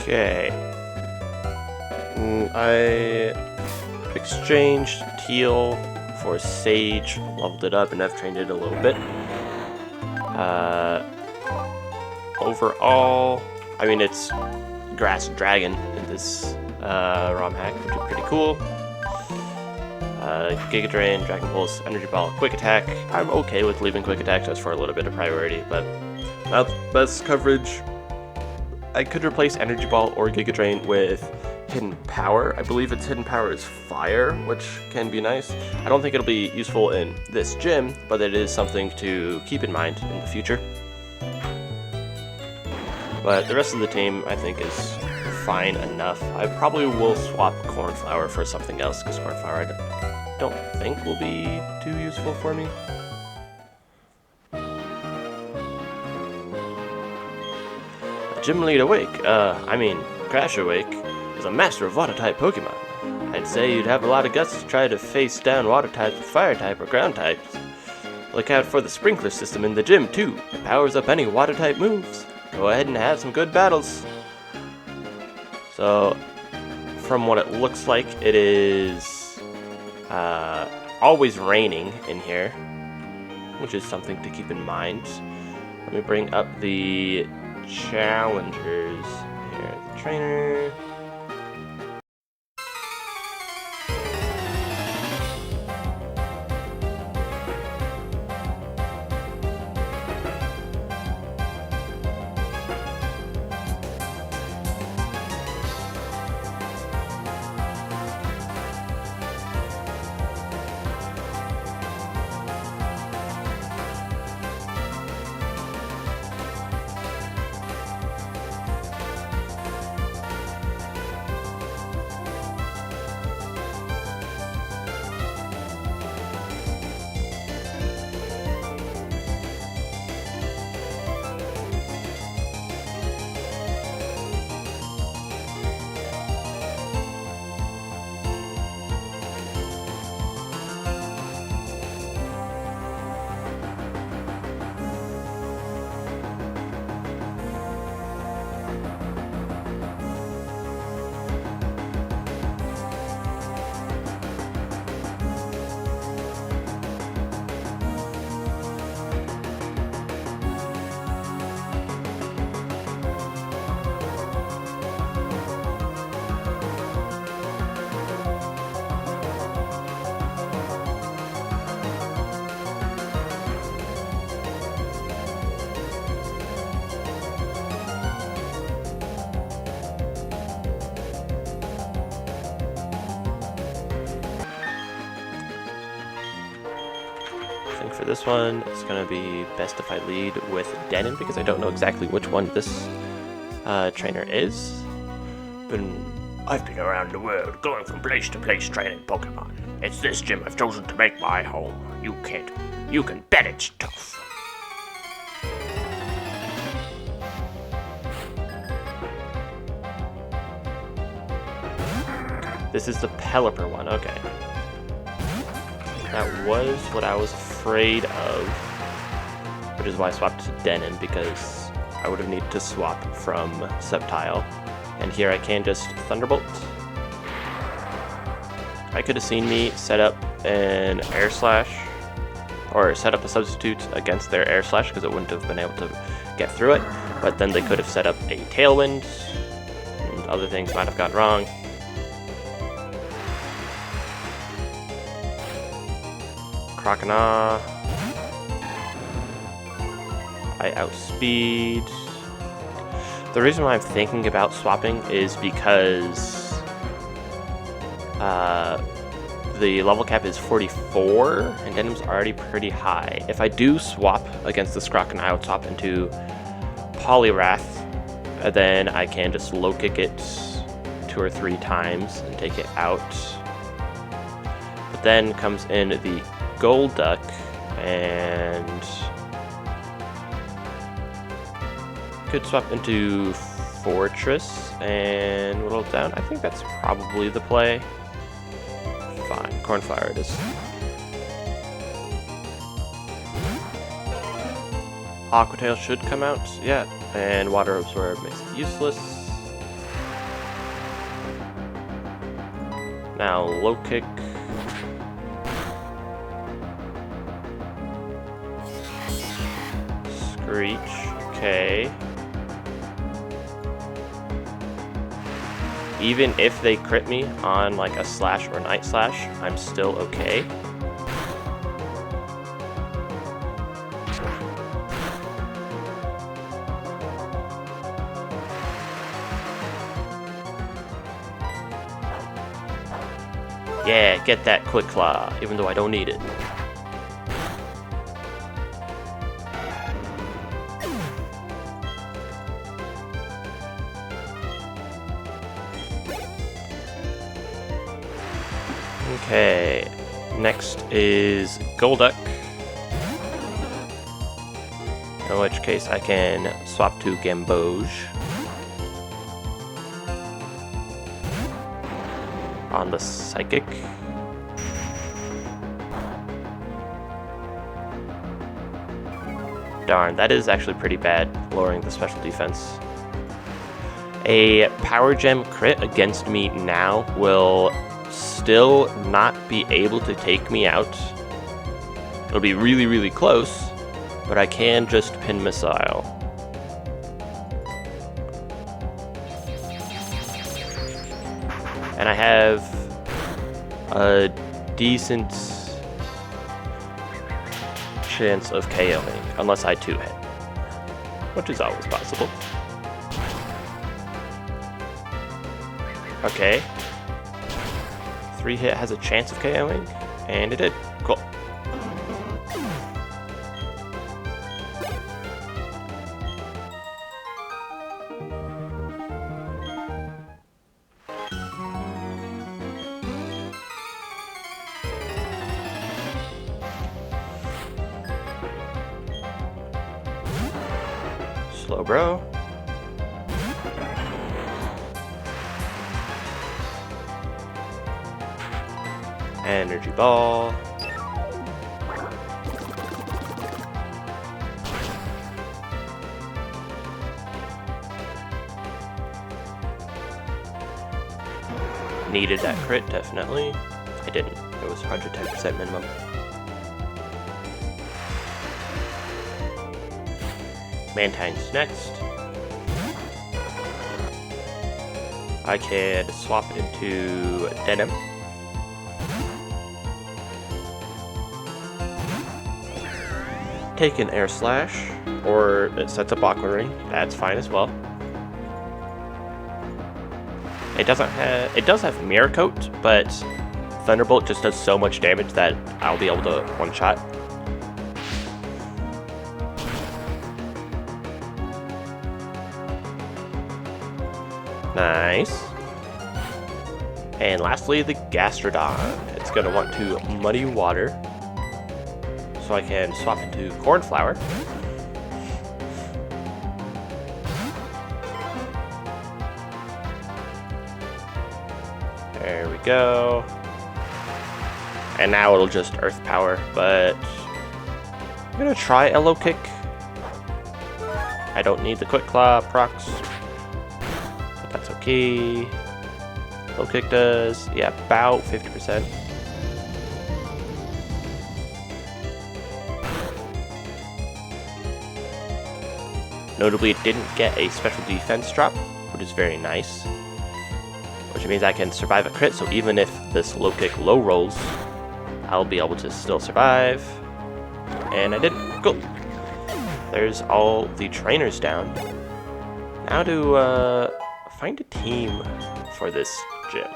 Okay. I exchanged Teal for Sage, leveled it up, and I've trained it a little bit. Overall, I mean, it's Grass Dragon in this ROM hack, which is pretty cool. Giga Drain, Dragon Pulse, Energy Ball, Quick Attack. I'm okay with leaving Quick Attack just for a little bit of priority, but not best coverage. I could replace Energy Ball or Giga Drain with Hidden Power. I believe its Hidden Power is Fire, which can be nice. I don't think it'll be useful in this gym, but it is something to keep in mind in the future. But the rest of the team, I think, is fine enough. I probably will swap Cornflower for something else, because Cornflower I don't think will be too useful for me. Gym Lead Awake, Crash Awake, is a master of Water-type Pokemon. I'd say you'd have a lot of guts to try to face down Water types with Fire type or Ground types. Look out for the Sprinkler system in the gym, too. It powers up any Water-type moves. Go ahead and have some good battles. So, from what it looks like, it is always raining in here, which is something to keep in mind. Let me bring up the challengers here. The trainer. For this one, it's going to be best if I lead with Denon, because I don't know exactly which one this trainer is. I've been around the world, going from place to place training Pokemon. It's this gym I've chosen to make my home. You can bet it's tough. This is the Pelipper one, okay. That was what I was afraid of, which is why I swapped to Denon, because I would have needed to swap from Sceptile. And here I can just Thunderbolt. I could have seen me set up an Air Slash, or set up a substitute against their Air Slash, because it wouldn't have been able to get through it, but then they could have set up a Tailwind, and other things might have gone wrong. Croconaw. I outspeed. The reason why I'm thinking about swapping is because the level cap is 44 and Denim's already pretty high. If I do swap against this Croconaw, I would swap into Poliwrath, and then I can just low kick it 2 or 3 times and take it out. But then comes in the Golduck, and could swap into Fortress and whittle it down. I think that's probably the play. Fine, Cornflower it is. Aqua Tail should come out, yeah, and Water Absorb makes it useless. Now low kick. Screech. Okay. Even if they crit me on like a slash or night slash, I'm still okay. Yeah, get that quick claw, even though I don't need it. Okay, next is Golduck. In which case I can swap to Gamboge. On the Psychic. Darn, that is actually pretty bad, lowering the special defense. A Power Gem crit against me now will still not be able to take me out. It'll be really, really close, but I can just pin Missile. And I have a decent chance of KOing, unless I 2-hit, which is always possible. Okay. 3-hit has a chance of KOing, and it did. Cool. Slow bro. Energy ball. Needed that crit, definitely. I didn't. It was 110% minimum. Mantine's next. I can swap into Denim. Take an Air Slash, or it sets up Aqua Ring. That's fine as well. It does have Mirror Coat, but Thunderbolt just does so much damage that I'll be able to one-shot. Nice. And lastly, the Gastrodon. It's going to want to Muddy Water. So I can swap into Cornflower. There we go. And now it'll just Earth Power, but I'm going to try a low kick. I don't need the Quick Claw procs. That's okay. Low kick does, yeah, about 50%. Notably, it didn't get a special defense drop, which is very nice. Which means I can survive a crit, so even if this low kick low rolls, I'll be able to still survive. And I didn't. Cool. There's all the trainers down. Now to find a team for this gym.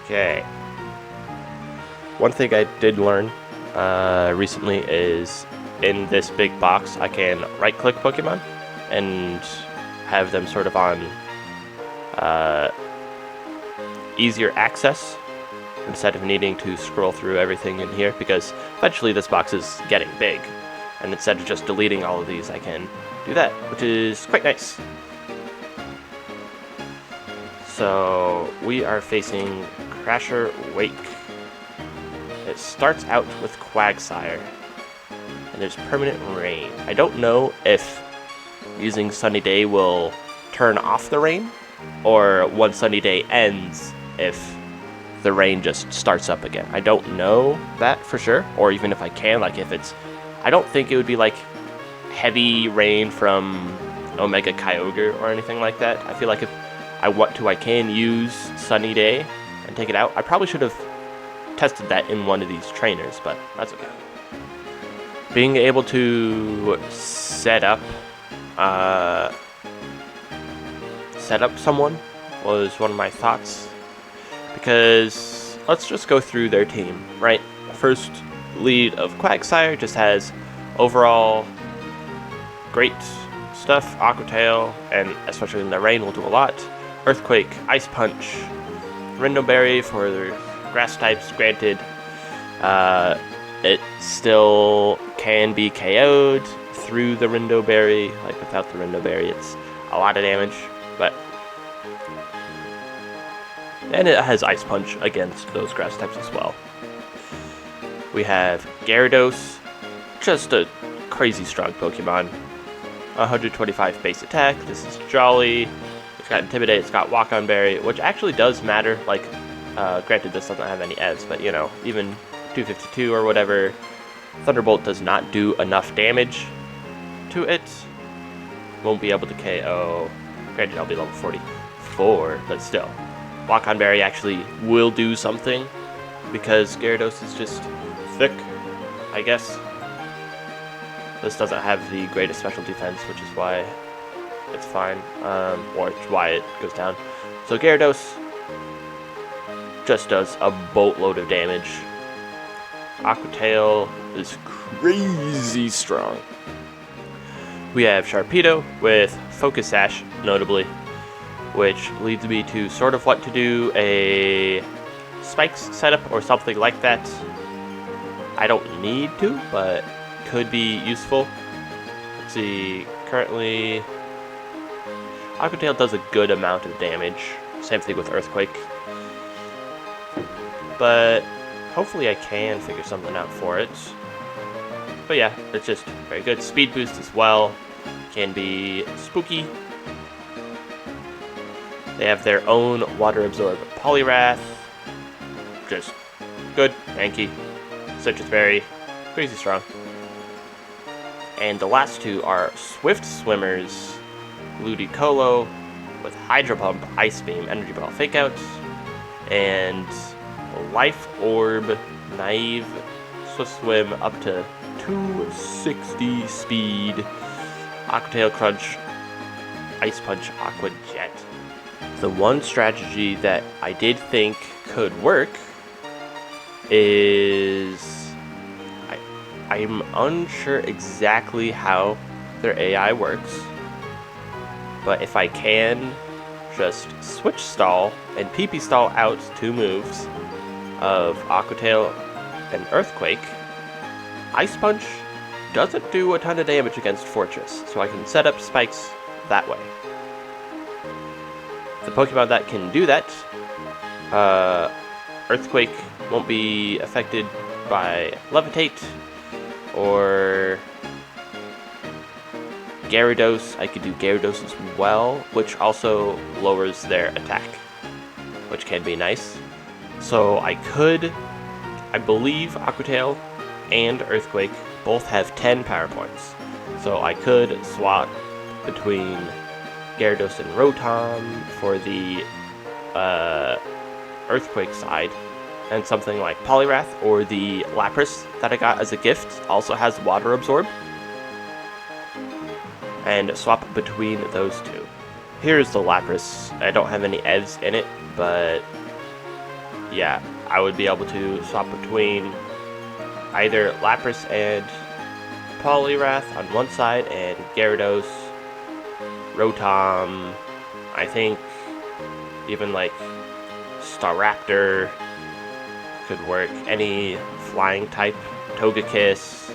Okay. One thing I did learn recently is in this big box I can right-click Pokemon and have them sort of on easier access instead of needing to scroll through everything in here, because eventually this box is getting big, and instead of just deleting all of these I can do that, which is quite nice. So we are facing Crasher Wake. It starts out with Quagsire, and there's Permanent Rain. I don't know if using Sunny Day will turn off the rain, or one Sunny Day ends if the rain just starts up again. I don't know that for sure, or even if I can, like if it's, I don't think it would be like heavy rain from Omega Kyogre or anything like that. I feel like if I want to, I can use Sunny Day and take it out. I probably should have tested that in one of these trainers, but that's okay. Being able to set up someone was one of my thoughts, because let's just go through their team, right? First lead of Quagsire just has overall great stuff. Aqua Tail, and especially in the rain, will do a lot. Earthquake, Ice Punch, Rindo Berry for the grass types, granted. It still can be KO'd through the Rindo Berry. Like without the Rindo Berry, it's a lot of damage, but. And it has Ice Punch against those grass types as well. We have Gyarados, just a crazy strong Pokemon. 125 base attack. This is Jolly. It's got Intimidate, it's got Walk On Berry, which actually does matter. Like, granted, this doesn't have any EVs, but you know, even 252 or whatever, Thunderbolt does not do enough damage to it. Won't be able to KO. Granted, I'll be level 44, but still. Walk On Berry actually will do something, because Gyarados is just thick, I guess. This doesn't have the greatest special defense, which is why it's fine, or why it goes down. So Gyarados just does a boatload of damage. Aqua Tail is crazy strong. We have Sharpedo with Focus Sash, notably, which leads me to sort of want to do a Spikes setup or something like that. I don't need to, but could be useful. Let's see, currently Aqua Tail does a good amount of damage. Same thing with Earthquake. But hopefully I can figure something out for it. But yeah, it's just very good. Speed boost as well. Can be spooky. They have their own Water Absorb Poliwrath. Just good. Anki. Citrus Berry. Crazy strong. And the last two are Swift Swimmers, Ludicolo with Hydro Pump, Ice Beam, Energy Ball Fake Out, and Life Orb, Naive, Swift Swim up to 260 speed, Aqua Tail Crunch, Ice Punch, Aqua Jet. The one strategy that I did think could work is I'm unsure exactly how their AI works, but if I can just switch stall and PP stall out two moves of Aqua Tail and Earthquake, Ice Punch doesn't do a ton of damage against Fortress, so I can set up spikes that way. The Pokemon that can do that, Earthquake won't be affected by Levitate, or Gyarados. I could do Gyarados as well, which also lowers their attack, which can be nice. So I believe Aqua Tail and Earthquake both have 10 power points. So I could swap between Gyarados and Rotom for the Earthquake side, and something like Poliwrath, or the Lapras that I got as a gift also has Water Absorb, and swap between those two. Here's the Lapras. I don't have any EVs in it, but yeah, I would be able to swap between either Lapras and Poliwrath on one side, and Gyarados, Rotom, I think even like Staraptor could work, any flying type, Togekiss.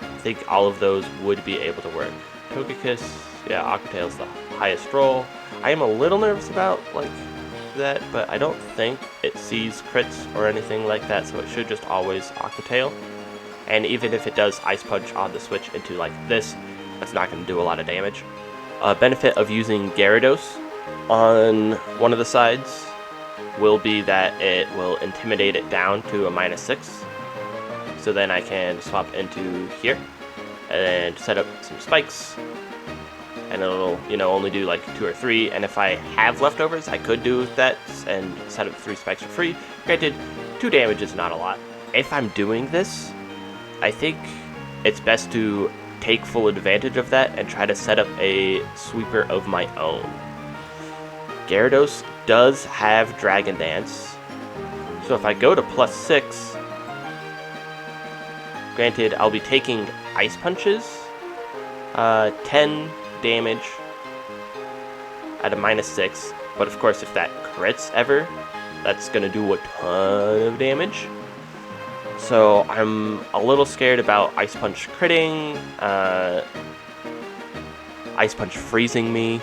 I think all of those would be able to work. Togekiss, yeah, Aqua Tail's the highest roll. I am a little nervous about like that, but I don't think it sees crits or anything like that, so it should just always Aqua Tail. And even if it does Ice Punch on the switch into like this, That's not going to do a lot of damage. Benefit of using Gyarados on one of the sides will be that it will intimidate it down to a -6. So then I can swap into here and set up some spikes. And it'll, only do like 2 or 3. And if I have leftovers, I could do that and set up 3 spikes for free. Granted, 2 damage is not a lot. If I'm doing this, I think it's best to take full advantage of that and try to set up a sweeper of my own. Gyarados does have Dragon Dance. So if I go to +6, granted, I'll be taking Ice Punches. 10 damage at a -6, but of course if that crits ever, that's gonna do a ton of damage. So I'm a little scared about Ice Punch critting, Ice Punch freezing me.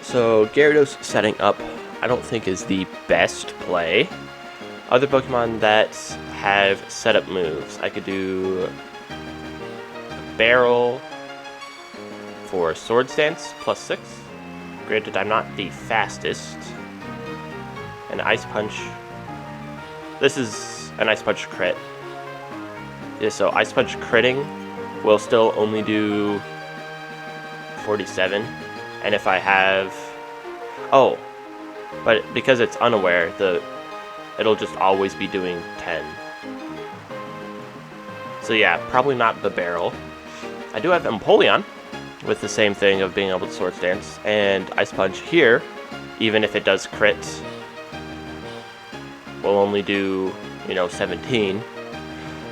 So Gyarados setting up I don't think is the best play. Other Pokemon that have setup moves, I could do Barrel for Sword Stance +6. Granted, I'm not the fastest. And Ice Punch. This is an Ice Punch crit. Yeah, so Ice Punch critting will still only do 47. And if I have... Oh, but because it's unaware, it'll just always be doing 10. So yeah, probably not the Barrel. I do have Empoleon, with the same thing of being able to Sword Stance, and Ice Punch here, even if it does crit, will only do, 17.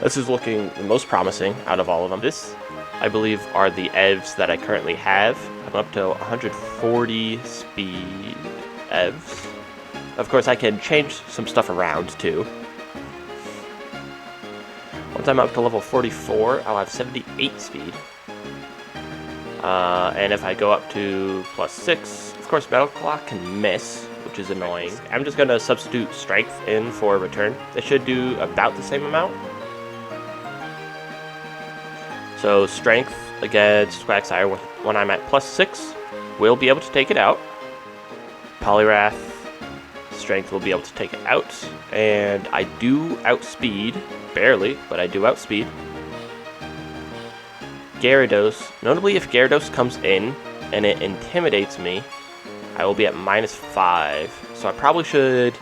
This is looking the most promising out of all of them. This, I believe, are the EVs that I currently have. I'm up to 140 speed EVs. Of course, I can change some stuff around, too. Once I'm up to level 44, I'll have 78 speed. And if I go up to +6, of course Battle Clock can miss, which is annoying. I'm just going to substitute Strength in for Return. It should do about the same amount. So Strength against Quagsire when I'm at +6 will be able to take it out. Poliwrath, Strength will be able to take it out. And I do outspeed, barely, but I do outspeed. Gyarados, notably if Gyarados comes in and it intimidates me, I will be at -5. So I probably should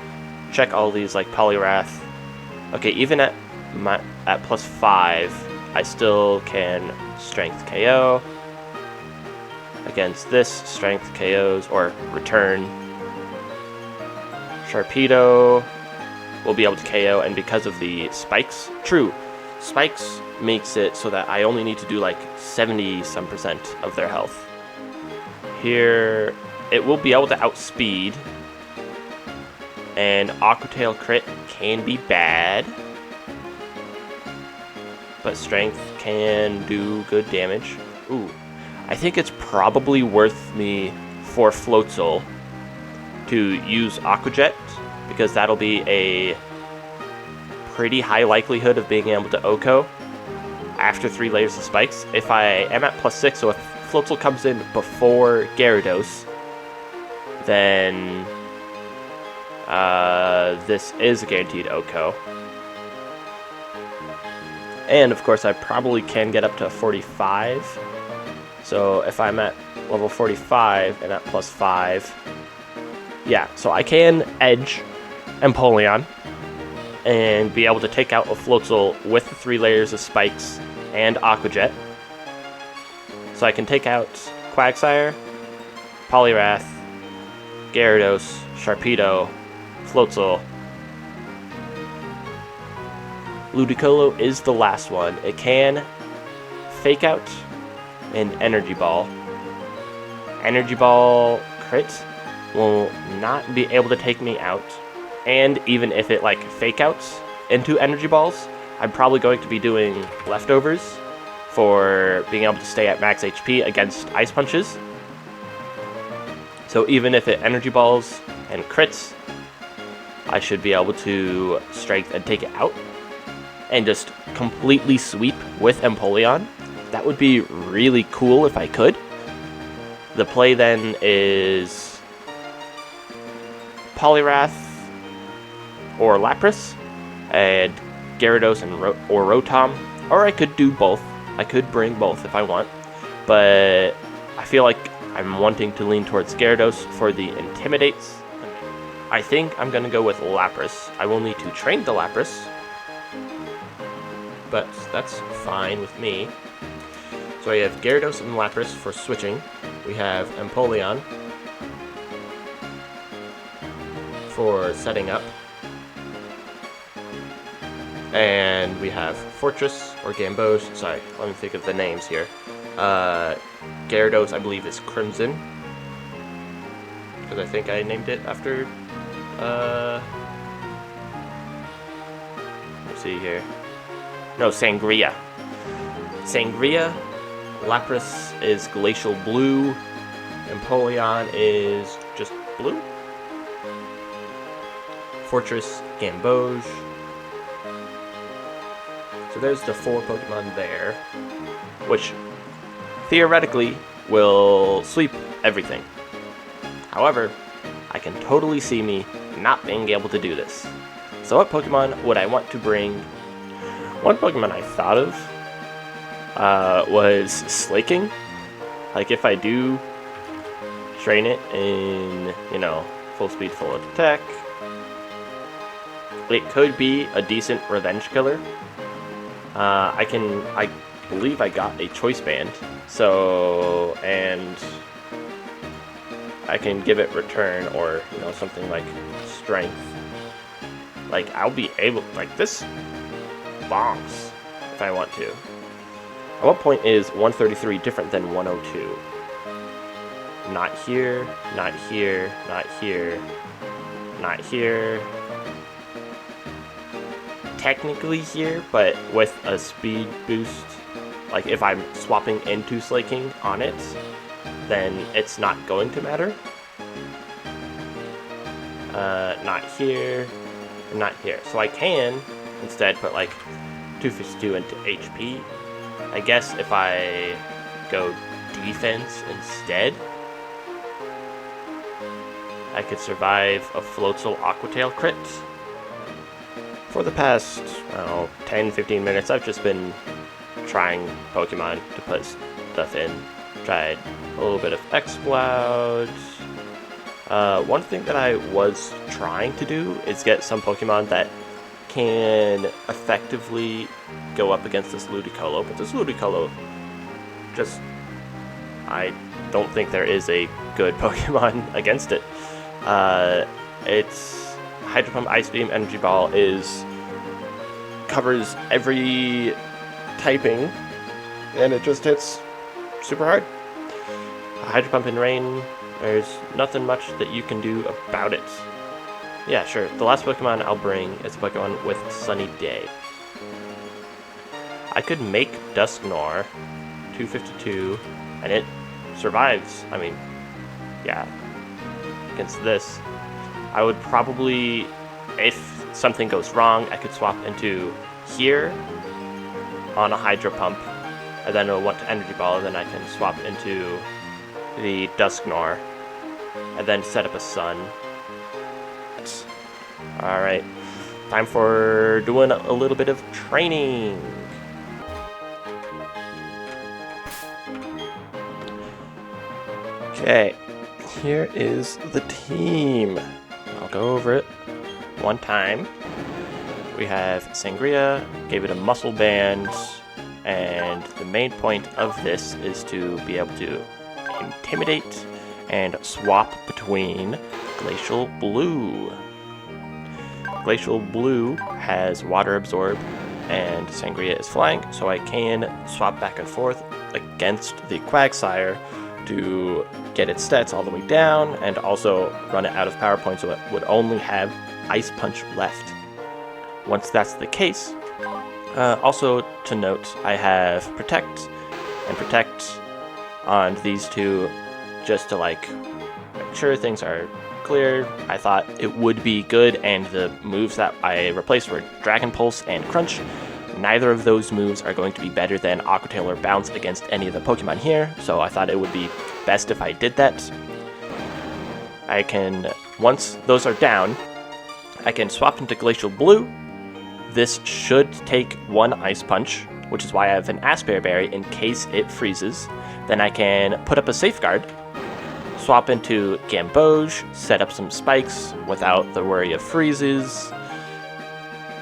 check all these like Poliwrath. Okay, even at +5, I still can Strength KO. Against this, Strength KOs or Return. Sharpedo will be able to KO, and because of the spikes, true, spikes makes it so that I only need to do like 70-some% of their health. Here, it will be able to outspeed, and Aqua Tail crit can be bad, but Strength can do good damage. Ooh, I think it's probably worth me for Floatzel to use Aqua Jet, because that'll be a pretty high likelihood of being able to OHKO after 3 layers of spikes. If I am at +6, so if Floatzel comes in before Gyarados, then this is a guaranteed OHKO. And of course I probably can get up to 45. So if I'm at level 45 and at +5, yeah, so I can edge Empoleon and be able to take out a Floatzel with the 3 layers of spikes and Aqua Jet. So I can take out Quagsire, Poliwrath, Gyarados, Sharpedo, Floatzel. Ludicolo is the last one. It can Fake Out and Energy Ball. Energy Ball crit will not be able to take me out. And even if it like Fake Outs into Energy Balls, I'm probably going to be doing leftovers for being able to stay at max HP against Ice Punches. So even if it Energy Balls and crits, I should be able to Strength and take it out and just completely sweep with Empoleon. that would be really cool if I could. The play then is Poliwrath or Lapras, and Gyarados or Rotom, or I could do both. I could bring both if I want, but I feel like I'm wanting to lean towards Gyarados for the Intimidates. I think I'm going to go with Lapras. I will need to train the Lapras, but that's fine with me. So I have Gyarados and Lapras for switching. We have Empoleon for setting up. And we have Fortress or Gamboge. Sorry, let me think of the names here. Gyarados, I believe, is Crimson, because I think I named it after. Let's see here. No, Sangria. Sangria. Lapras is Glacial Blue. Empoleon is just blue. Fortress, Gamboge. So there's the 4 Pokemon there, which theoretically will sweep everything. However, I can totally see me not being able to do this. So what Pokemon would I want to bring? One Pokemon I thought of was Slaking. Like, if I do train it in, you know, full speed, full attack, it could be a decent revenge killer. I believe I got a choice band, so, and I can give it return or, you know, something like strength. Like, I'll be able, like, this bonks if I want to. At what point is 133 different than 102? Not here, not here, not here, not here. Technically here, but with a speed boost, like if I'm swapping into Slaking on it, then it's not going to matter. Not here, not here. So I can instead put like 252 into HP. I guess if I go defense instead, I could survive a Floatzel Aqua Tail crit. For the past, I don't know, 10-15 minutes, I've just been trying Pokemon to put stuff in. Tried a little bit of X-Cloud. One thing that I was trying to do is get some Pokemon that can effectively go up against this Ludicolo, but this Ludicolo just, I don't think there is a good Pokemon against it. It's Hydro Pump, Ice Beam, Energy Ball covers every typing, and it just hits super hard. Hydro Pump and Rain, there's nothing much that you can do about it. Yeah, sure. The last Pokemon I'll bring is a Pokemon with Sunny Day. I could make Dusknoir 252, and it survives. I mean, yeah, against this. I would probably, if something goes wrong, I could swap into here on a Hydro Pump, and then it'll want to Energy Ball, and then I can swap into the Dusknoir, and then set up a Sun. Alright, time for doing a little bit of training. Okay, here is the team. I'll go over it one time. We have Sangria, gave it a muscle band, and the main point of this is to be able to intimidate and swap between Glacial Blue. Glacial Blue has Water Absorb, and Sangria is flying, so I can swap back and forth against the Quagsire to get its stats all the way down, and also run it out of power points, so it would only have Ice Punch left. Once that's the case, also to note, I have Protect and Protect on these two just to like make sure things are clear. I thought it would be good, and the moves that I replaced were Dragon Pulse and Crunch. neither of those moves are going to be better than Aqua Tail or Bounce against any of the Pokemon here, so I thought it would be best if I did that. I can, once those are down, I can swap into Glacial Blue. This should take one Ice Punch, which is why I have an Aspear Berry in case it freezes. Then I can put up a Safeguard, swap into Gamboge, set up some spikes without the worry of freezes.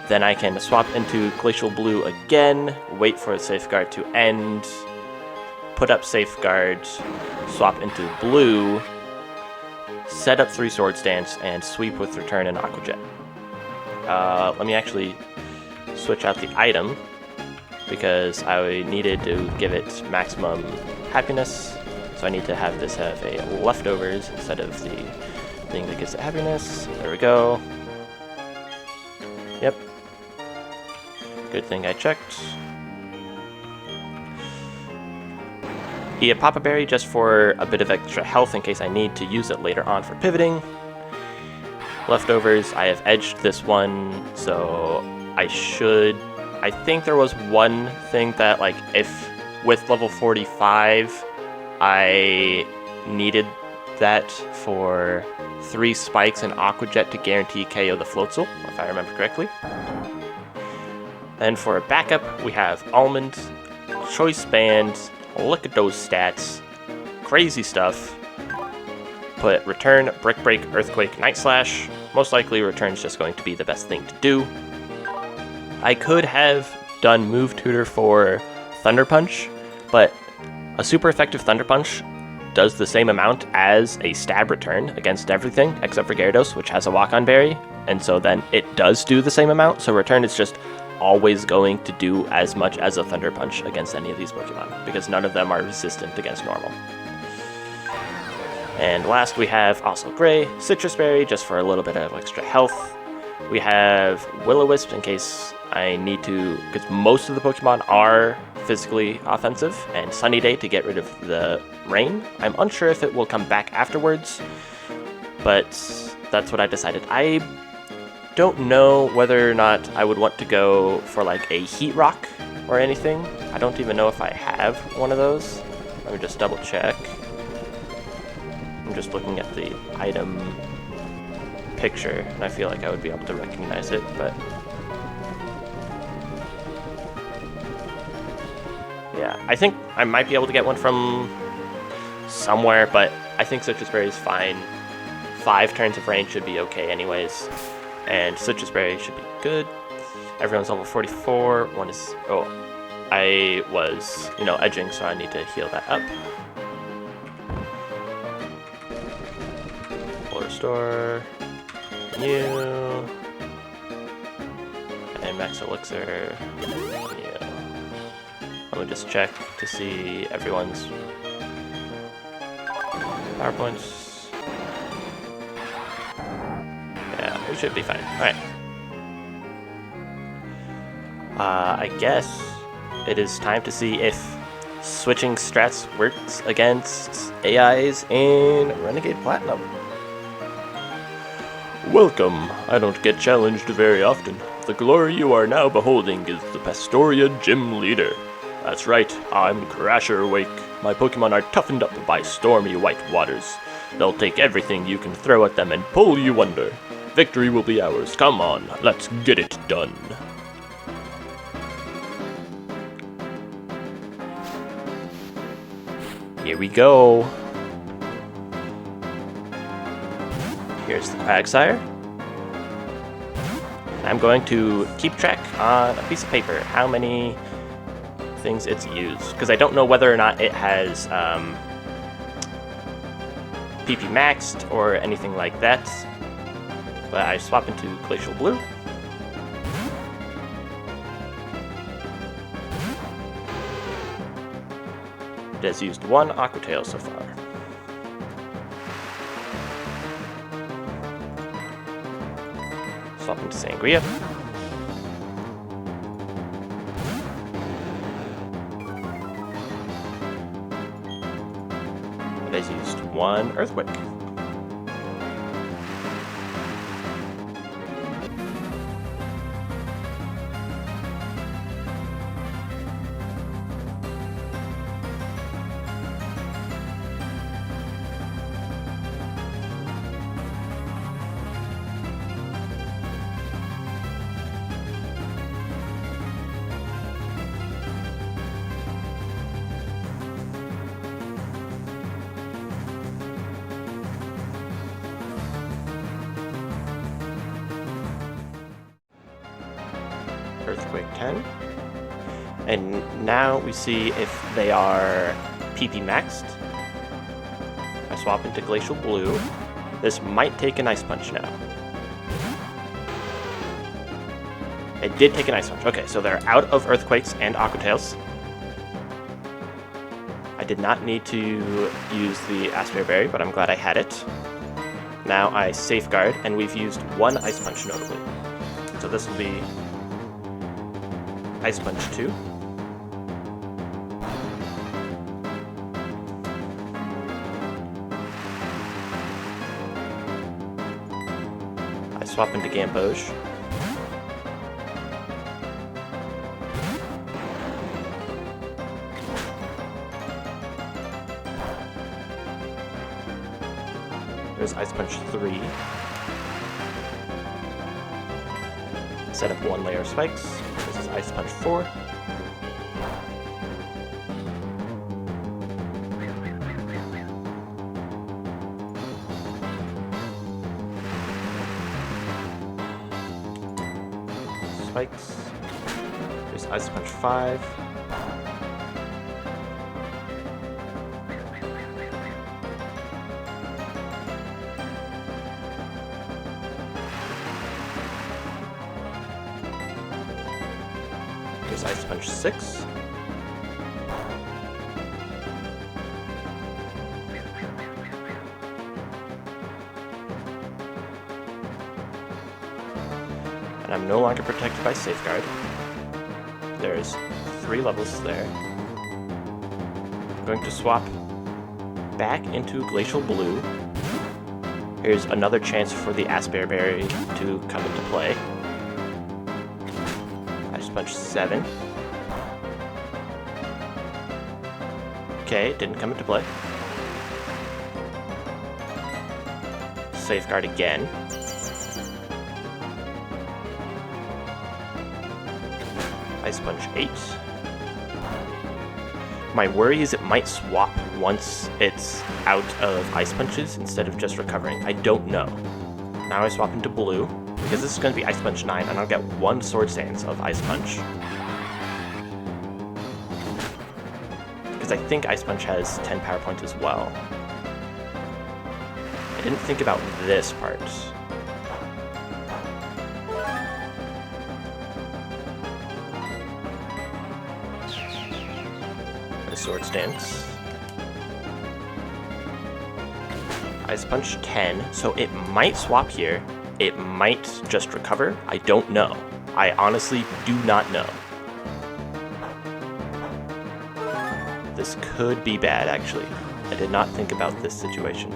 Then I can swap into Glacial Blue again, wait for the Safeguard to end, put up Safeguard, swap into Blue, set up 3 Swords Dance, and sweep with Return and Aqua Jet. Let me actually switch out the item, because I needed to give it maximum happiness, so I need to have this have a leftovers instead of the thing that gives it happiness. There we go. Yep. Good thing I checked. Pop a berry just for a bit of extra health in case I need to use it later on for pivoting. Leftovers, I have edged this one, so I think there was one thing that, like, if with level 45, I needed that for 3 spikes and Aqua Jet to guarantee KO the Floatzel, if I remember correctly. Then for a backup, we have Almond, Choice Band. Look at those stats. Crazy stuff. Put Return, Brick Break, Earthquake, Night Slash. Most likely Return's just going to be the best thing to do. I could have done Move Tutor for Thunder Punch, but a super effective Thunder Punch does the same amount as a Stab Return against everything except for Gyarados, which has a Walk-On Berry, and so then it does do the same amount, so Return is just always going to do as much as a Thunder Punch against any of these Pokemon, because none of them are resistant against normal. And last we have also Gray, Citrus Berry, just for a little bit of extra health. We have Will-O-Wisp in case I need to, because most of the Pokemon are physically offensive, and Sunny Day to get rid of the rain. I'm unsure if it will come back afterwards, but that's what I decided. I don't know whether or not I would want to go for like a Heat Rock or anything. I don't even know if I have one of those. Let me just double check. I'm just looking at the item picture, and I feel like I would be able to recognize it, but yeah, I think I might be able to get one from somewhere, but I think Citrus Berry is fine. 5 turns of rain should be okay anyways, and Citrus Berry should be good. Everyone's level 44, one is, oh, I was, edging, so I need to heal that up. Full Restore, new, and Max Elixir, new. Let me just check to see everyone's PowerPoints. Yeah, we should be fine. Alright. I guess it is time to see if switching strats works against AIs in Renegade Platinum. Welcome. I don't get challenged very often. The glory you are now beholding is the Pastoria Gym Leader. That's right, I'm Crasher Wake. My Pokemon are toughened up by stormy white waters. They'll take everything you can throw at them and pull you under. Victory will be ours. Come on, let's get it done. Here we go. Here's the Quagsire. I'm going to keep track on a piece of paper how many things it's used, because I don't know whether or not it has PP maxed or anything like that. But I swap into Glacial Blue. It has used 1 Aqua Tail so far. Swap into Sangria. It has used 1 Earthquake. 10. And now we see if they are PP maxed. I swap into Glacial Blue. This might take an Ice Punch now. It did take an Ice Punch. Okay, so they're out of Earthquakes and Aqua Tails. I did not need to use the Aspera Berry, but I'm glad I had it. Now I Safeguard, and we've used one Ice Punch notably. So this will be Ice Punch 2. I swap into Gamboge. There's Ice Punch 3. Set up one layer of spikes. This is Ice Punch 4. Spikes. There's Ice Punch 5. There's Ice Punch 6. And I'm no longer protected by Safeguard. There's 3 levels there. I'm going to swap back into Glacial Blue. Here's another chance for the Aspera Berry to come into play. Ice Punch 7. Okay, didn't come into play. Safeguard again. Ice Punch 8. My worry is it might swap once it's out of Ice Punches instead of just recovering. I don't know. Now I swap into Blue, because this is going to be Ice Punch 9, and I'll get 1 Sword Stance of Ice Punch. Because I think Ice Punch has 10 power points as well. I didn't think about this part. Sword Stance. Ice Punch 10, so it might swap here. It might just recover. I don't know. I honestly do not know. This could be bad, actually. I did not think about this situation.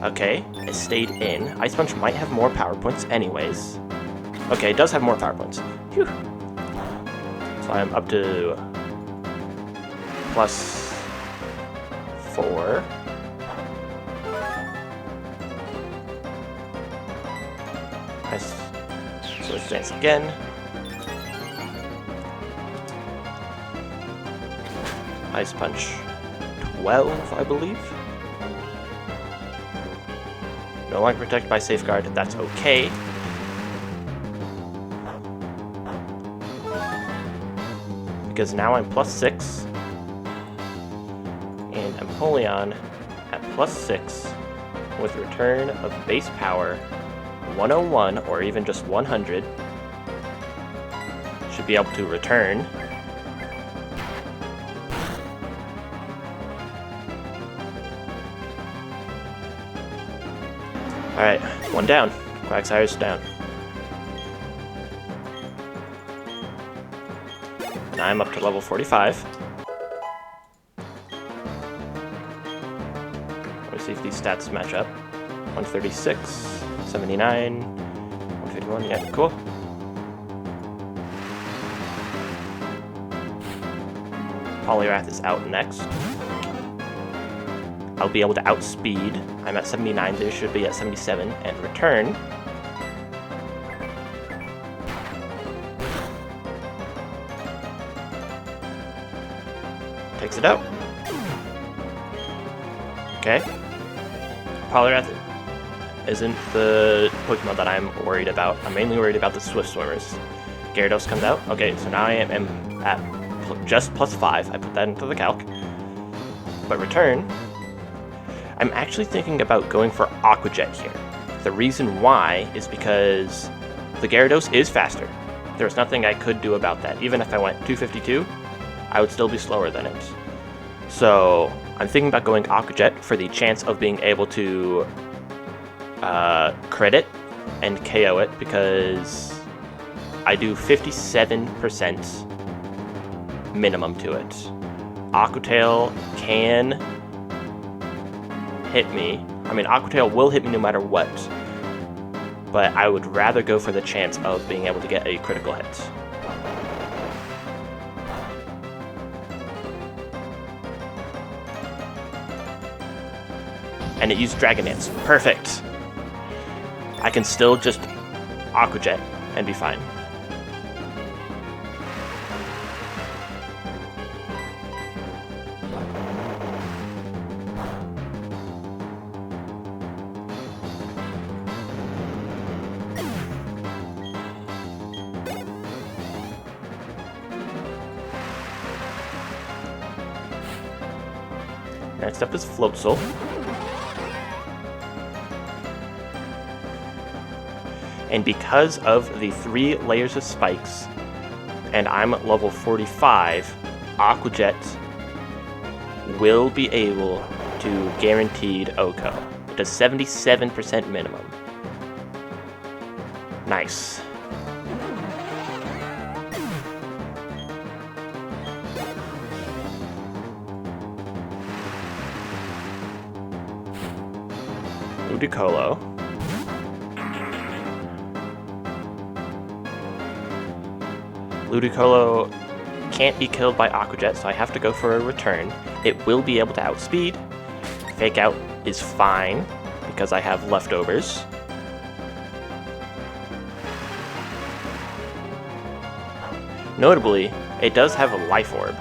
Okay, it stayed in. Ice Punch might have more power points anyways. Okay, it does have more power points. Phew. So I'm up to plus 4. Nice. Sword Stance again. Ice Punch 12, I believe. No longer protected by Safeguard, that's okay. Because now I'm plus 6. And Empoleon at plus 6 with return of base power 101 or even just 100 should be able to return. Alright, 1 down. Quagsire's down. And I'm up to level 45. See if these stats match up. 136, 79, 151, yeah, cool. Poliwrath is out next. I'll be able to outspeed. I'm at 79, they should be at 77, and return. Takes it out. Okay. Poliwrath isn't the Pokemon that I'm worried about. I'm mainly worried about the Swift Swimmers. Gyarados comes out. Okay, so now I am at just +5. I put that into the calc. But return, I'm actually thinking about going for Aqua Jet here. The reason why is because the Gyarados is faster. There's nothing I could do about that. Even if I went 252, I would still be slower than it. So I'm thinking about going Aqua Jet for the chance of being able to crit it and KO it, because I do 57% minimum to it. Aqua Tail can hit me. I mean, Aqua Tail will hit me no matter what, but I would rather go for the chance of being able to get a critical hit. And it used Dragon Dance. Perfect! I can still just Aqua Jet and be fine. Next up is Floatzel. And because of the 3 layers of spikes, and I'm at level 45, Aqua Jet will be able to guaranteed OHKO. It does 77% minimum. Nice. Ludicolo. Ludicolo can't be killed by Aqua Jet, so I have to go for a return. It will be able to outspeed. Fake Out is fine because I have leftovers. Notably, it does have a Life Orb.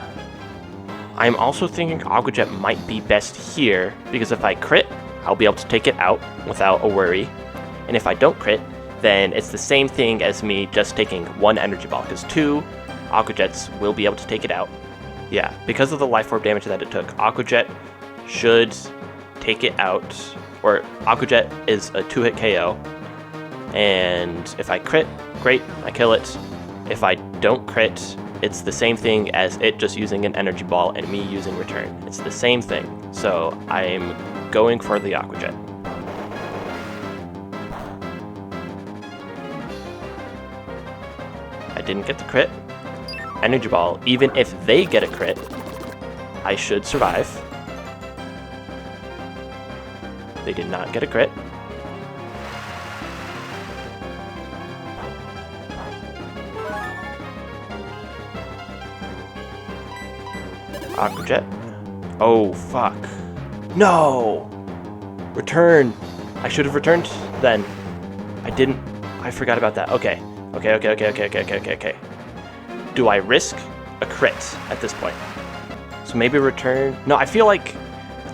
I'm also thinking Aqua Jet might be best here, because if I crit, I'll be able to take it out without a worry. And if I don't crit, then it's the same thing as me just taking 1 Energy Ball, because 2 Aqua Jets will be able to take it out. Yeah, because of the Life Orb damage that it took, Aqua Jet should take it out, or Aqua Jet is a 2-hit KO. And if I crit, great, I kill it. If I don't crit, it's the same thing as it just using an Energy Ball and me using Return. It's the same thing, so I'm going for the Aqua Jet. I didn't get the crit. Energy Ball, even if they get a crit, I should survive. They did not get a crit. Aqua Jet. Oh, fuck. No! Return! I should have returned then. I didn't. I forgot about that. Okay. Okay. Do I risk a crit at this point? So maybe return. No, I feel like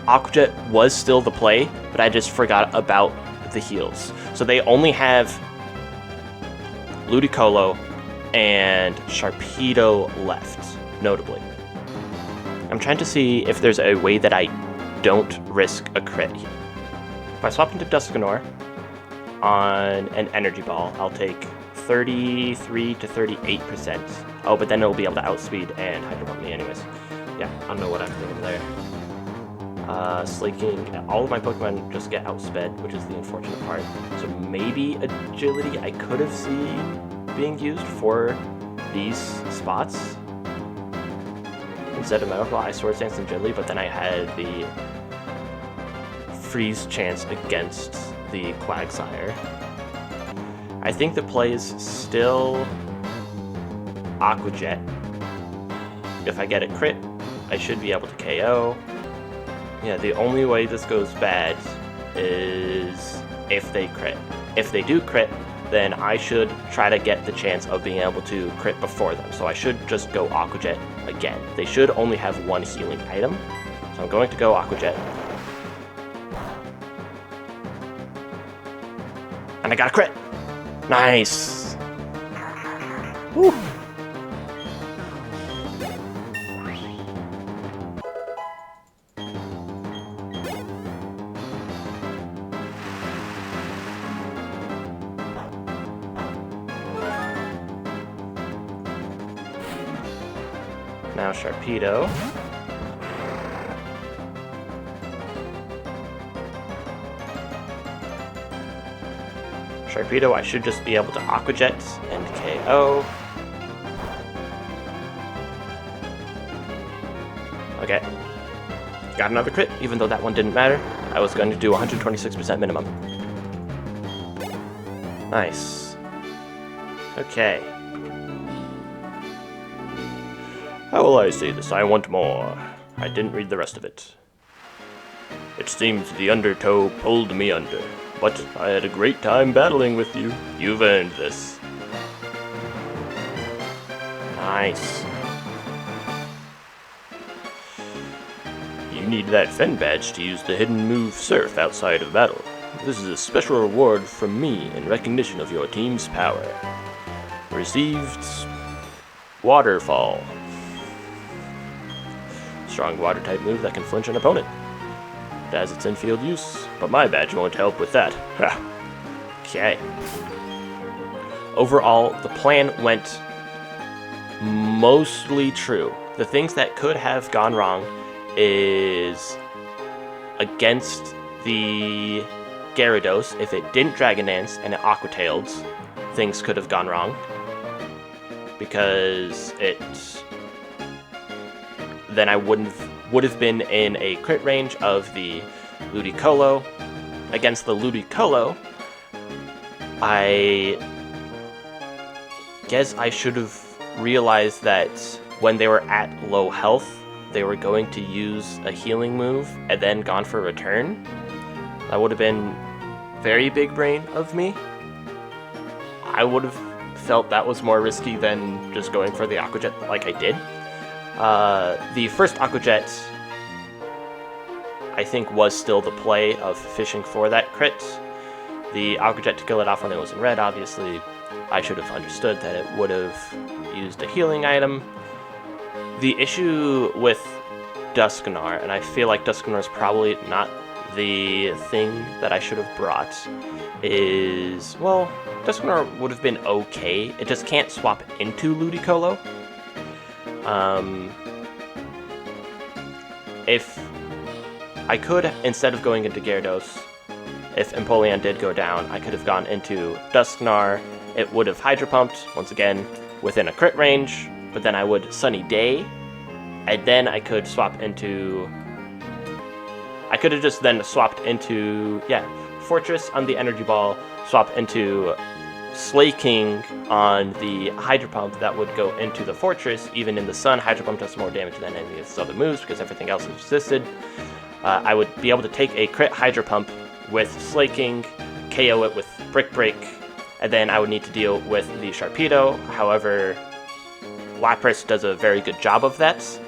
Aqua Jet was still the play, but I just forgot about the heals. So they only have Ludicolo and Sharpedo left, notably. I'm trying to see if there's a way that I don't risk a crit. If I swap into Dusknoir on an Energy Ball, I'll take 33 to 38%. Oh, but then it'll be able to outspeed and Hydro Pump me anyways. Yeah, I don't know what I'm doing there. Slaking, all of my Pokemon just get outsped, which is the unfortunate part. So maybe Agility I could have seen being used for these spots. Instead of Metal Claw, I Sword Stance and Agility, but then I had the freeze chance against the Quagsire. I think the play is still Aqua Jet. If I get a crit, I should be able to KO. Yeah, the only way this goes bad is if they crit. If they do crit, then I should try to get the chance of being able to crit before them. So I should just go Aqua Jet again. They should only have 1 healing item. So I'm going to go Aqua Jet. And I got a crit! Nice! Whew. Now Sharpedo. Sharpedo, I should just be able to Aqua Jet and KO. Okay. Got another crit, even though that one didn't matter. I was going to do 126% minimum. Nice. Okay. How will I say this? I want more. I didn't read the rest of it. It seems the undertow pulled me under, but I had a great time battling with you. You've earned this. Nice. You need that Fen badge to use the hidden move Surf outside of battle. This is a special reward from me in recognition of your team's power. Received Waterfall. Strong water type move that can flinch an opponent. It has its infield use, but my badge won't help with that. Okay. Overall, the plan went mostly true. The things that could have gone wrong is against the Gyarados. If it didn't Dragon Dance and it Aqua Tailed, things could have gone wrong. Because then I would have been in a crit range of the Ludicolo. Against the Ludicolo, I guess I should have realized that when they were at low health, they were going to use a healing move and then gone for a return. That would have been very big brain of me. I would have felt that was more risky than just going for the Aqua Jet like I did. The first Aqua Jet, I think, was still the play of fishing for that crit. The Aqua Jet to kill it off when it was in red, obviously, I should have understood that it would have used a healing item. The issue with Dusknoir, and I feel like Dusknoir is probably not the thing that I should have brought, is, well, Dusknoir would have been okay. It just can't swap into Ludicolo. If I could, instead of going into Gyarados, if Empoleon did go down, I could have gone into Dusknoir. It would have Hydro Pumped, once again, within a crit range, but then I would Sunny Day, and then I could swap into... I could have just then swapped into, Fortress on the Energy Ball, swap into Slaking on the Hydro Pump that would go into the Fortress. Even in the Sun, Hydro Pump does more damage than any of its other moves because everything else is resisted. I would be able to take a crit Hydro Pump with Slaking, KO it with Brick Break, and then I would need to deal with the Sharpedo. However, Lapras does a very good job of that.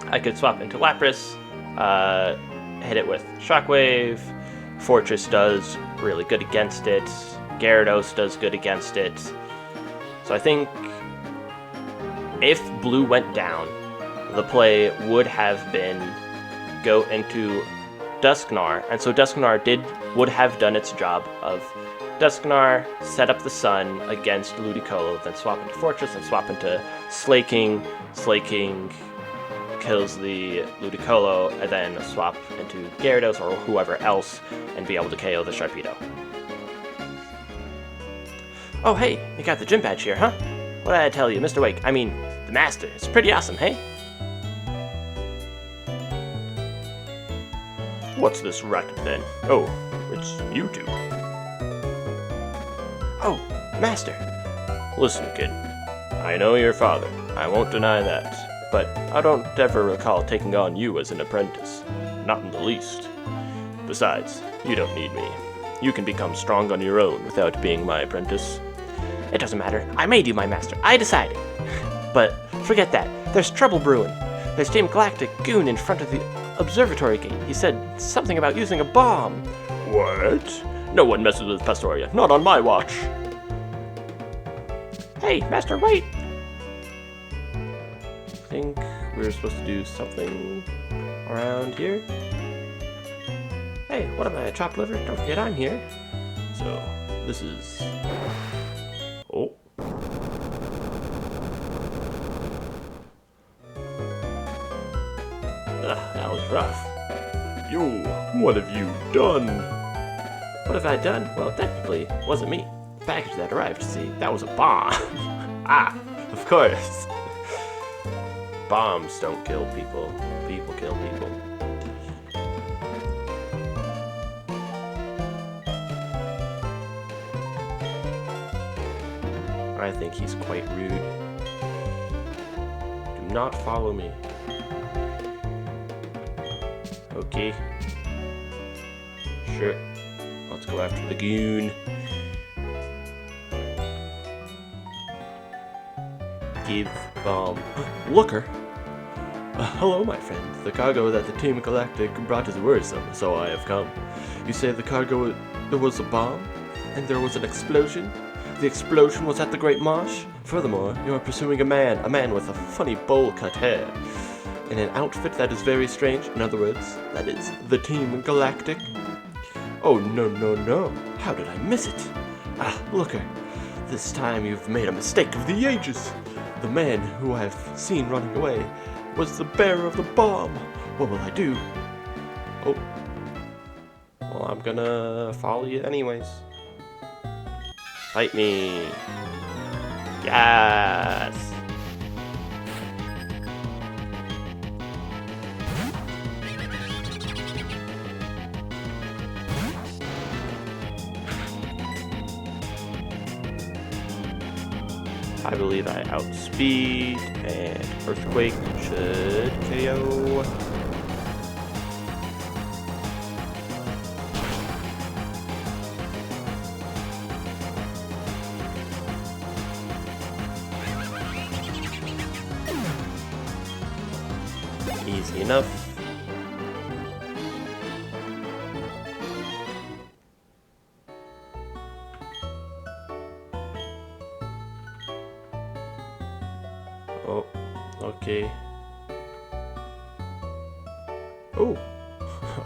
I could swap into Lapras, hit it with Shockwave. Fortress does really good against it. Gyarados does good against it. So I think if Blue went down, the play would have been go into Dusknoir, and so Dusknoir would have done its job of Dusknoir, set up the Sun against Ludicolo, then swap into Fortress, and swap into Slaking. Slaking kills the Ludicolo, and then swap into Gyarados or whoever else, and be able to KO the Sharpedo. Oh hey, you got the gym badge here, huh? What did I tell you, Mr. Wake? I mean, the Master. It's pretty awesome, hey? What's this racket then? Oh, it's you two. Oh, Master. Listen, kid. I know your father. I won't deny that. But I don't ever recall taking on you as an apprentice. Not in the least. Besides, you don't need me. You can become strong on your own without being my apprentice. It doesn't matter. I made you my master. I decided. But forget that. There's trouble brewing. There's Team Galactic Goon in front of the observatory gate. He said something about using a bomb. What? No one messes with Pastoria. Not on my watch. Hey, Master, wait! I think we were supposed to do something around here. Hey, what am I, a chopped liver? Don't forget I'm here. So, this is... Oh. That was rough. Yo, what have you done? What have I done? Well, technically, it wasn't me. The package that arrived, see, that was a bomb. Ah, of course. Bombs don't kill people. People kill people. I think he's quite rude. Do not follow me. Okay. Sure. Let's go after the goon. Give bomb. Looker? Hello, my friend. The cargo that the Team Galactic brought is worrisome, so I have come. You say the cargo, there was a bomb? And there was an explosion? The explosion was at the Great Marsh? Furthermore, you are pursuing a man with a funny bowl-cut hair. In an outfit that is very strange. In other words, that is the Team Galactic. Oh, no, no, no. How did I miss it? Ah, Looker. This time you've made a mistake of the ages. The man who I've seen running away was the bearer of the bomb. What will I do? Oh. Well, I'm gonna follow you anyways. Fight me. Yes. I believe I outspeed, and Earthquake should KO. Easy enough. Oh, okay. Oh,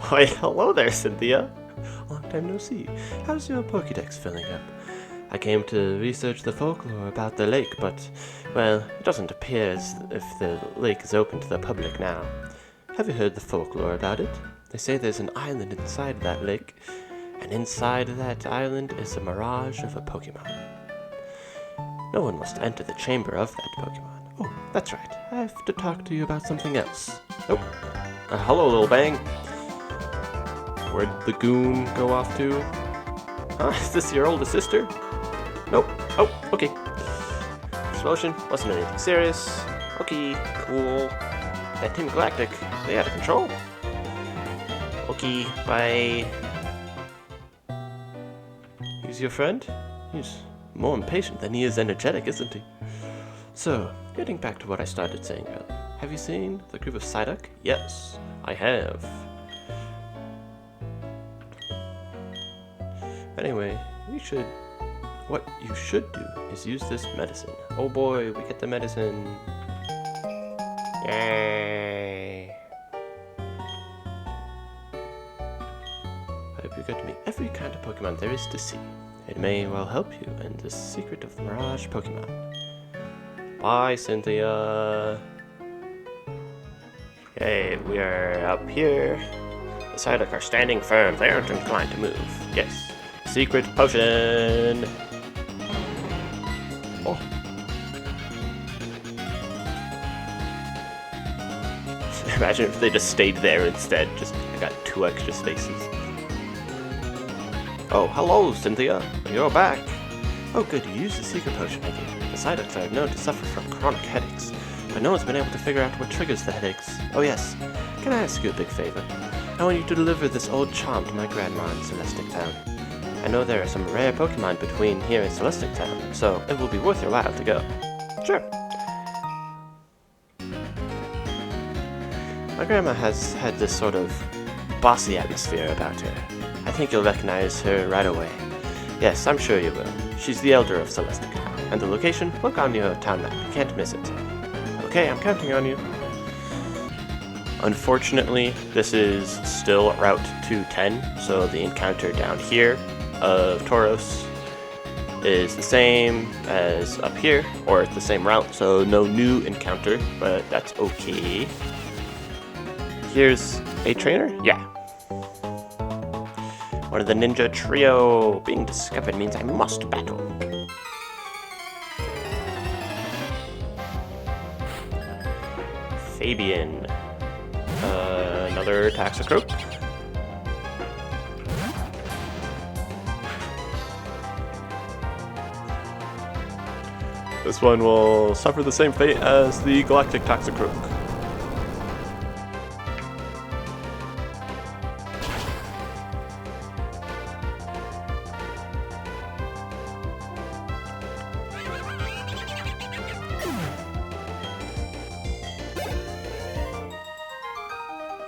why, hello there, Cynthia. Long time no see. How's your Pokédex filling up? I came to research the folklore about the lake, but, well, it doesn't appear as if the lake is open to the public now. Have you heard the folklore about it? They say there's an island inside that lake, and inside that island is a mirage of a Pokémon. No one must enter the chamber of that Pokémon. Oh, that's right. I have to talk to you about something else. Oh, hello, little bang. Where'd the goon go off to? Is this your older sister? Nope. Oh, okay. Explosion. Wasn't anything serious. Okay, cool. That Team Galactic, they out of control. Okay, bye. He's your friend? He's more impatient than he is energetic, isn't he? So, getting back to what I started saying earlier. Have you seen the group of Psyduck? Yes, I have. Anyway, what you should do is use this medicine. Oh boy, we get the medicine. Yay! I hope you get to meet every kind of Pokemon there is to see. It may well help you in the secret of the Mirage Pokemon. Bye, Cynthia. Okay, we are up here. The Psyduck are standing firm. They aren't inclined to move. Yes. Secret potion! Oh. Imagine if they just stayed there instead. Just, I got 2 extra spaces. Oh, hello, Cynthia. You're back. Oh, good, you used the secret potion I gave. The Psyducks are known to suffer from chronic headaches, but no one's been able to figure out what triggers the headaches. Oh yes, can I ask you a big favor? I want you to deliver this old charm to my grandma in Celestic Town. I know there are some rare Pokemon between here and Celestic Town, so it will be worth your while to go. Sure. My grandma has had this sort of bossy atmosphere about her. I think you'll recognize her right away. Yes, I'm sure you will. She's the elder of Celestica. And the location? Look on your town map. You can't miss it. Okay, I'm counting on you. Unfortunately, this is still Route 210, so the encounter down here of Tauros is the same as up here, or it's the same route, so no new encounter, but that's okay. Here's a trainer? Yeah. One of the ninja trio. Being discovered means I must battle. Fabian. Another Taxicroak. This one will suffer the same fate as the Galactic Taxicroak.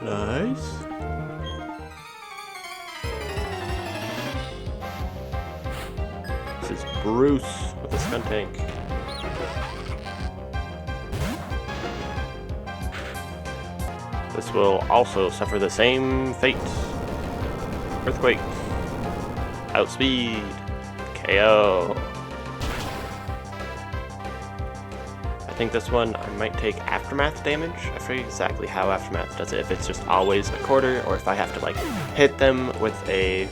Nice. This is Bruce with a stun tank. This will also suffer the same fate. Earthquake. Outspeed. KO. I think this one I might take Aftermath damage. I forget exactly how Aftermath does it. If it's just always a quarter, or if I have to like hit them with a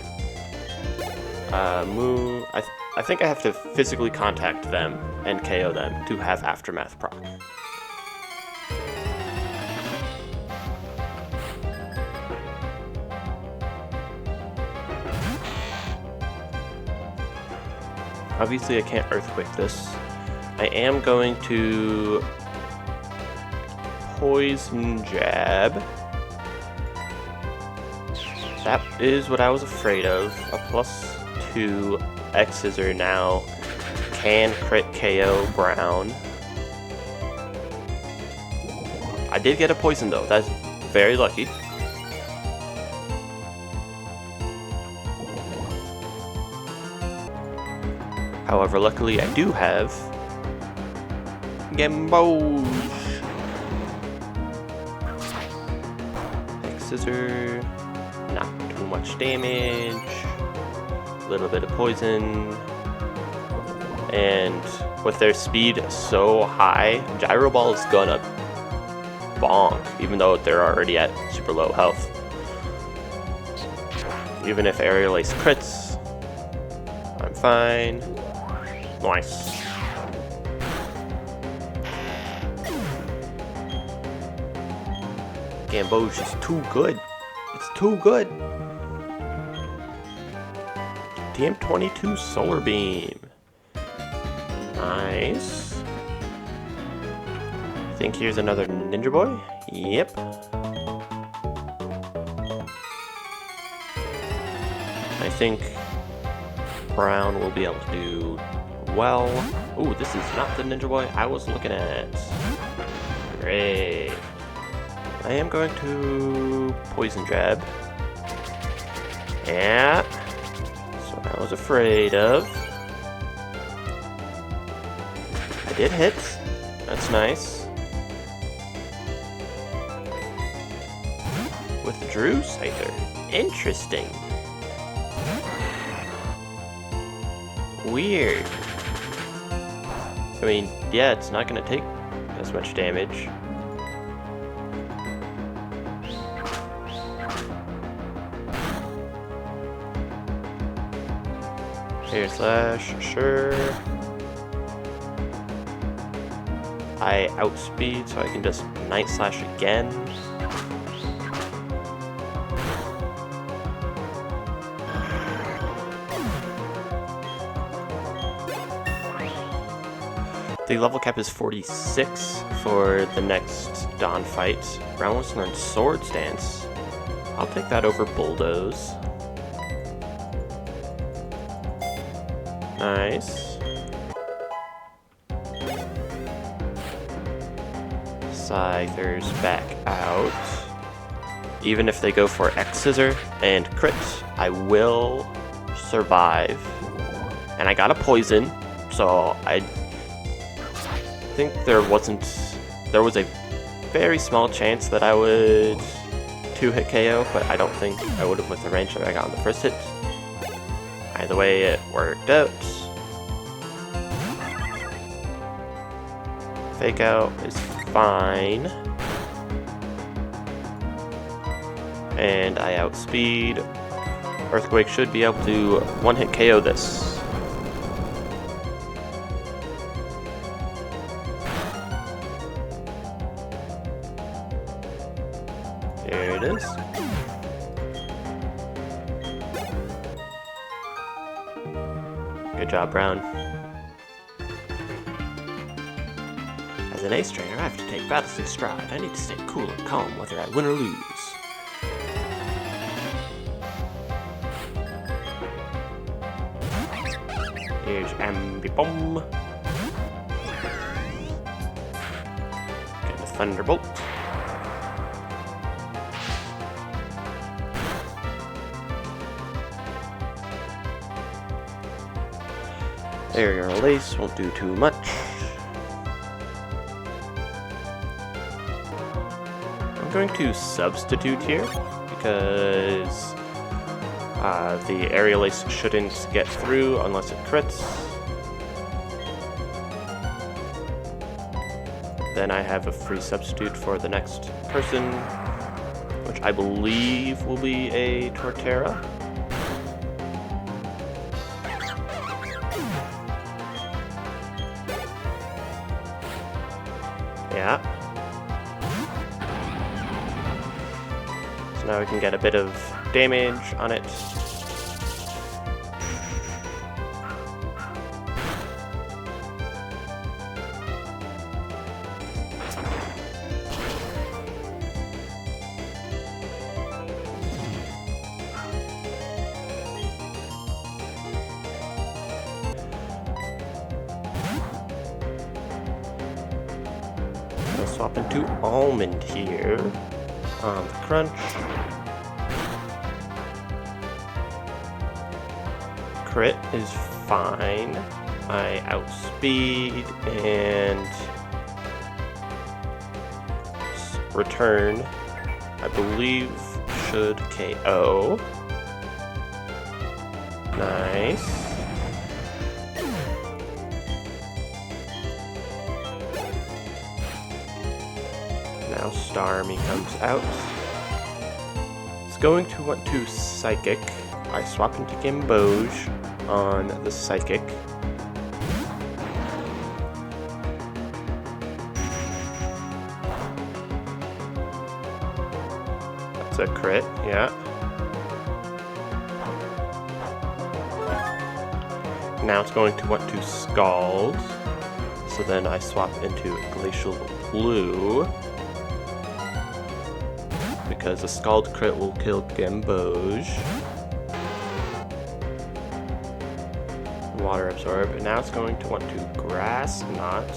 move. I think I have to physically contact them and KO them to have Aftermath proc. Obviously I can't Earthquake this. I am going to Poison Jab. That is what I was afraid of. A +2 X Scissor now can crit KO Brown. I did get a poison though, that's very lucky. However, luckily I do have Gambos. X-Scissor, not too much damage, a little bit of poison, and with their speed so high, Gyro Ball is gonna bonk, even though they're already at super low health. Even if Aerial Ace crits, I'm fine. Nice. Gamboge is too good. It's too good. TM22 Solar Beam. Nice. I think here's another Ninja Boy. Yep. I think Brown will be able to do well. Ooh, this is not the Ninja Boy I was looking at. Great. I am going to Poison Jab. Yeah. That's what I was afraid of. I did hit. That's nice. Withdrew Scyther. Interesting. Weird. I mean, yeah, it's not going to take as much damage. Air Slash, sure. I outspeed, so I can just Night Slash again. The level cap is 46 for the next Dawn fight. Brown wants to learn Swords Dance. I'll take that over Bulldoze. Nice. Scyther's back out. Even if they go for X-Scissor and crit, I will survive. And I got a poison, So I think there was a very small chance that I would 2-hit KO, but I don't think I would have with the range that I got on the first hit. Either way, it worked out. Fake out is fine. And I outspeed. Earthquake should be able to 1-hit KO this. There it is. Good job, Brown. As an ace trainer, I have to take battles in stride. I need to stay cool and calm whether I win or lose. Here's Ambipom. Get the Thunderbolt. Aerial Ace won't do too much. I'm going to substitute here because the Aerial Ace shouldn't get through unless it crits. Then I have a free substitute for the next person, which I believe will be a Torterra. Yeah. So now we can get a bit of damage on it. I'll swap into Almond here on the Crunch. Crit is fine. I outspeed and return, I believe, should KO. Nice. Now Starmie comes out. It's going to want to Psychic. I swap into Gamboge on the Psychic. That's a crit, yeah. Now it's going to want to Scald. So then I swap into Glacial Blue. Because a Scald crit will kill Gamboge. Water Absorb, and now it's going to want to Grass Knot.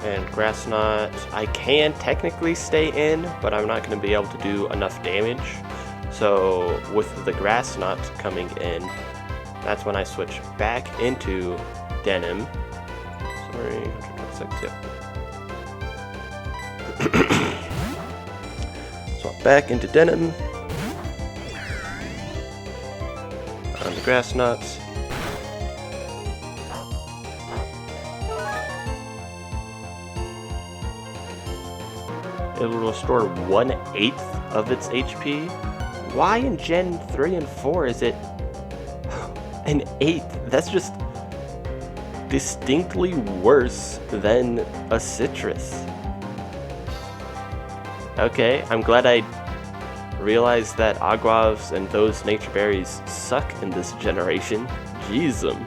And Grass Knot, I can technically stay in, but I'm not going to be able to do enough damage. So with the Grass Knot coming in, that's when I switch back into Denim. Sorry, 126, yeah. Swap back into Denim. On the Grass Knots. It will restore 1/8 of its HP. Why in Gen 3 and 4 is it an 1/8? That's just distinctly worse than a Citrus. Okay, I'm glad I realized that Aguavs and those nature berries suck in this generation. Jeez 'em.